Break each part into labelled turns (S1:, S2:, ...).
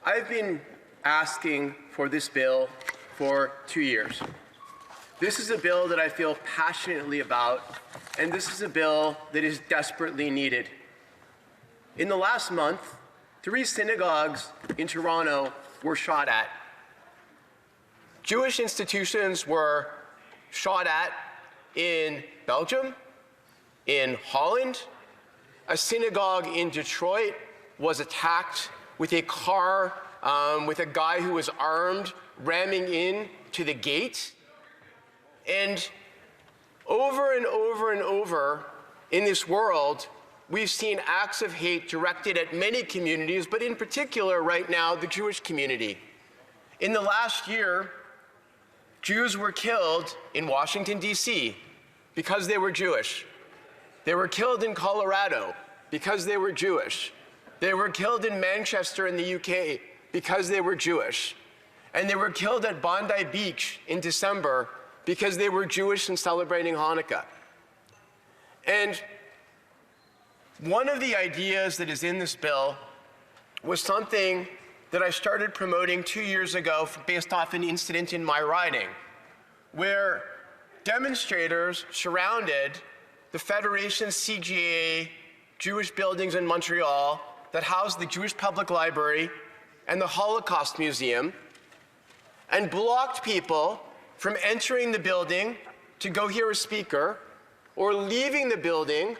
S1: I've been asking for this bill for 2 years. This is a bill that I feel passionately about, and this is a bill that is desperately needed. In the last month, 3 synagogues in Toronto were shot at. Jewish institutions were shot at in Belgium, in Holland. A synagogue in Detroit was attacked with a car with a guy who was armed ramming in to the gate. And over and over and over in this world, we've seen acts of hate directed at many communities, but in particular right now, the Jewish community. In the last year, Jews were killed in Washington, D.C. because they were Jewish. They were killed in Colorado because they were Jewish. They were killed in Manchester in the UK because they were Jewish. And they were killed at Bondi Beach in December because they were Jewish and celebrating Hanukkah. And one of the ideas that is in this bill was something that I started promoting 2 years ago based off an incident in my riding, where demonstrators surrounded the Federation's CGA Jewish buildings in Montreal that house the Jewish Public Library and the Holocaust Museum, and blocked people from entering the building to go hear a speaker or leaving the building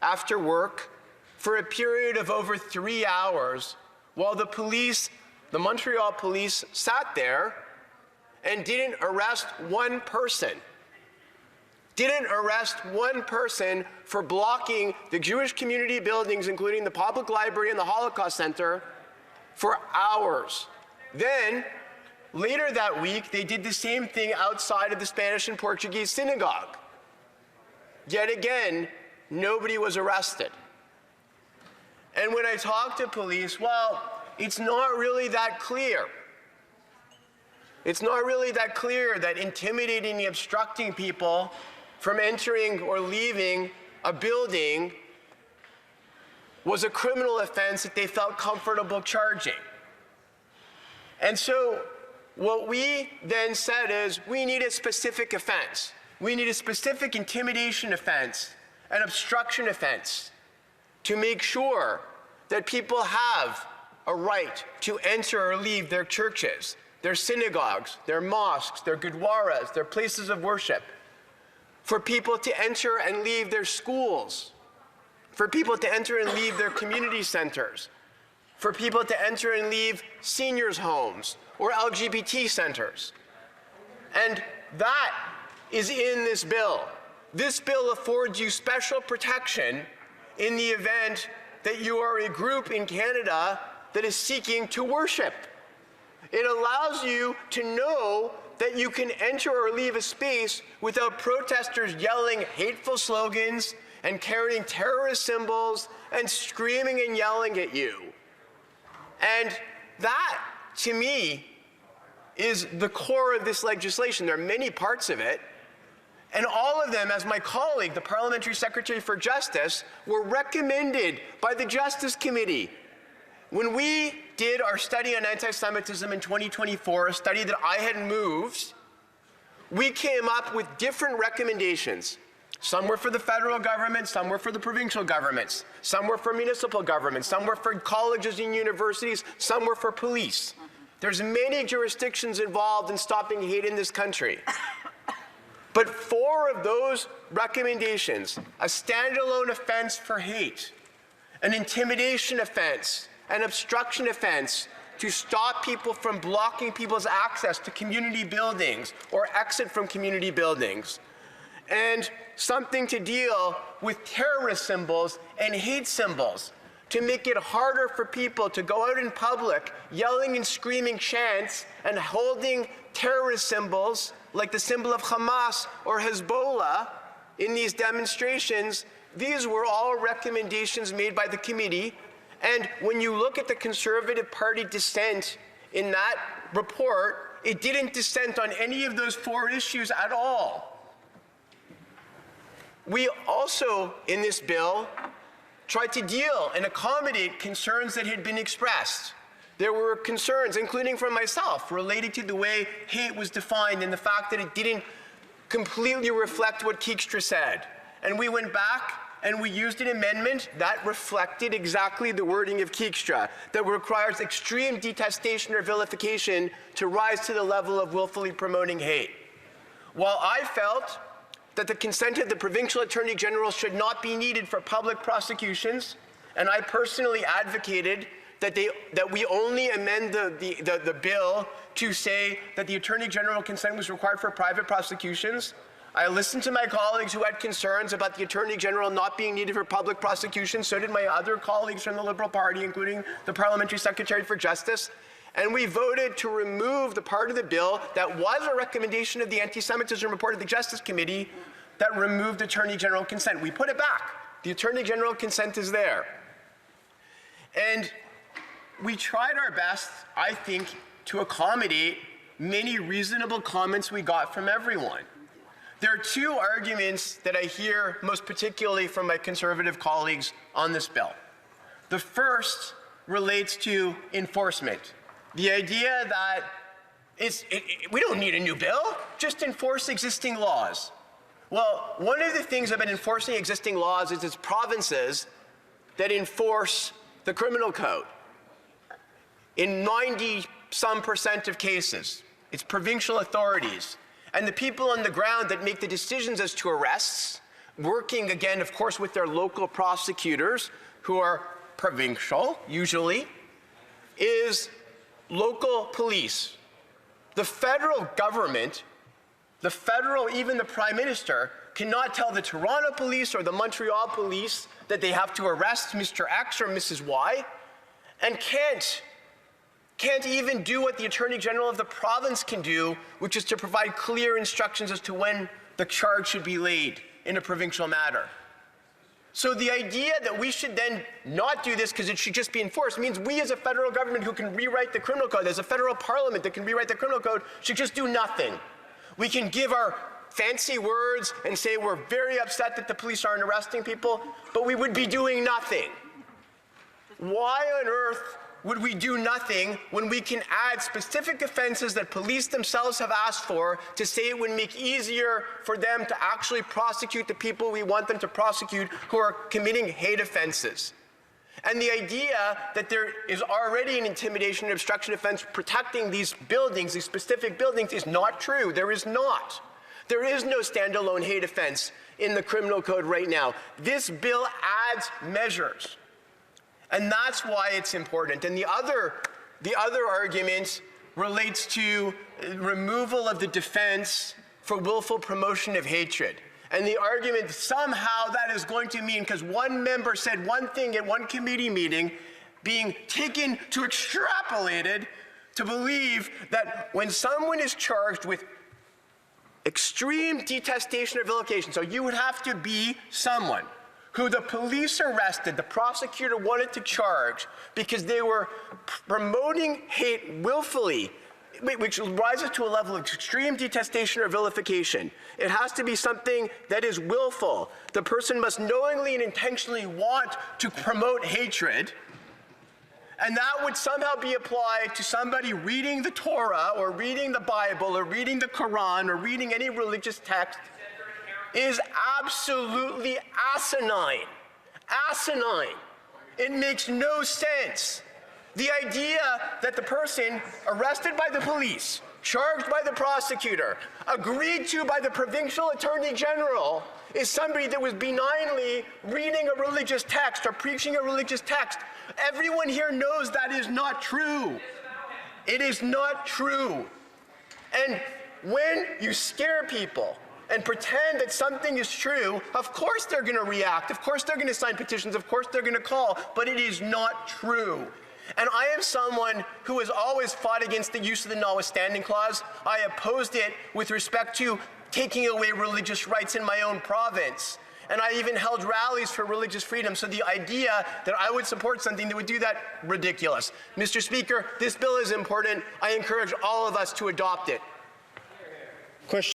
S1: after work for a period of over 3 hours while the police, the Montreal police, sat there and didn't arrest one person. Didn't arrest one person for blocking the Jewish community buildings, including the Public Library and the Holocaust Center, for hours. Then, later that week, they did the same thing outside of the Spanish and Portuguese synagogue. Yet again, nobody was arrested. And when I talked to police, well, it's not really that clear. It's not really that clear that intimidating and obstructing people from entering or leaving a building was a criminal offense that they felt comfortable charging. And so what we then said is we need a specific offense. We need a specific intimidation offense, an obstruction offense, to make sure that people have a right to enter or leave their churches, their synagogues, their mosques, their gurdwaras, their places of worship, for people to enter and leave their schools, for people to enter and leave their community centers, for people to enter and leave seniors' homes or LGBT centers. And that is in this bill. This bill affords you special protection in the event that you are a group in Canada that is seeking to worship. It allows you to know that you can enter or leave a space without protesters yelling hateful slogans and carrying terrorist symbols and screaming and yelling at you. And that, to me, is the core of this legislation. There are many parts of it, and all of them, as my colleague, the Parliamentary Secretary for Justice, were recommended by the Justice Committee. When we did our study on anti-Semitism in 2024, a study that I had moved, we came up with different recommendations. Some were for the federal government, some were for the provincial governments, some were for municipal governments, some were for colleges and universities, some were for police. There's many jurisdictions involved in stopping hate in this country. But 4 of those recommendations, a standalone offense for hate, an intimidation offense, an obstruction offense to stop people from blocking people's access to community buildings or exit from community buildings, and something to deal with terrorist symbols and hate symbols to make it harder for people to go out in public yelling and screaming chants and holding terrorist symbols like the symbol of Hamas or Hezbollah in these demonstrations. These were all recommendations made by the committee. And when you look at the Conservative Party dissent in that report, it didn't dissent on any of those 4 issues at all. We also, in this bill, tried to deal and accommodate concerns that had been expressed. there were concerns, including from myself, related to the way hate was defined and the fact that it didn't completely reflect what Kijkstra said. And we went back and we used an amendment that reflected exactly the wording of Kijkstra, that requires extreme detestation or vilification to rise to the level of willfully promoting hate. While I felt that the consent of the provincial attorney general should not be needed for public prosecutions, and I personally advocated that we only amend the bill to say that the attorney general consent was required for private prosecutions, I listened to my colleagues who had concerns about the Attorney General not being needed for public prosecution. So did my other colleagues from the Liberal Party, including the Parliamentary Secretary for Justice. And we voted to remove the part of the bill that was a recommendation of the Anti-Semitism Report of the Justice Committee that removed Attorney General consent. We put it back. The Attorney General consent is there. And we tried our best, I think, to accommodate many reasonable comments we got from everyone. There are two arguments that I hear most particularly from my Conservative colleagues on this bill. The first relates to enforcement. The idea that we don't need a new bill, just enforce existing laws. Well, one of the things about enforcing existing laws is it's provinces that enforce the criminal code. In 90-some% of cases, it's provincial authorities. And the people on the ground that make the decisions as to arrests, working again, of course, with their local prosecutors, who are provincial, usually, is local police. The federal government, even the Prime Minister, cannot tell the Toronto police or the Montreal police that they have to arrest Mr. X or Mrs. Y, and can't even do what the Attorney General of the province can do, which is to provide clear instructions as to when the charge should be laid in a provincial matter. So the idea that we should then not do this because it should just be enforced means we as a federal government who can rewrite the criminal code, as a federal parliament that can rewrite the criminal code, should just do nothing. We can give our fancy words and say we're very upset that the police aren't arresting people, but we would be doing nothing. Why on earth would we do nothing when we can add specific offenses that police themselves have asked for to say it would make easier for them to actually prosecute the people we want them to prosecute who are committing hate offenses? And the idea that there is already an intimidation and obstruction offense protecting these buildings, these specific buildings, is not true. There is not. There is no standalone hate offense in the criminal code right now. This bill adds measures. And that's why it's important. And the other argument relates to removal of the defense for willful promotion of hatred. And the argument somehow that is going to mean, because one member said one thing at one committee meeting, being taken to extrapolated to believe that when someone is charged with extreme detestation or vilification, so you would have to be someone who the police arrested, the prosecutor wanted to charge because they were promoting hate willfully, which rises to a level of extreme detestation or vilification. It has to be something that is willful. The person must knowingly and intentionally want to promote hatred, and that would somehow be applied to somebody reading the Torah or reading the Bible or reading the Quran or reading any religious text is absolutely asinine. Asinine. It makes no sense. The idea that the person arrested by the police, charged by the prosecutor, agreed to by the provincial attorney general is somebody that was benignly reading a religious text or preaching a religious text. Everyone here knows that is not true. It is not true. And when you scare people and pretend that something is true, of course they're going to react. Of course they're going to sign petitions. Of course they're going to call. But it is not true. And I am someone who has always fought against the use of the notwithstanding clause. I opposed it with respect to taking away religious rights in my own province. And I even held rallies for religious freedom. So the idea that I would support something that would do that, ridiculous. Mr. Speaker, this bill is important. I encourage all of us to adopt it.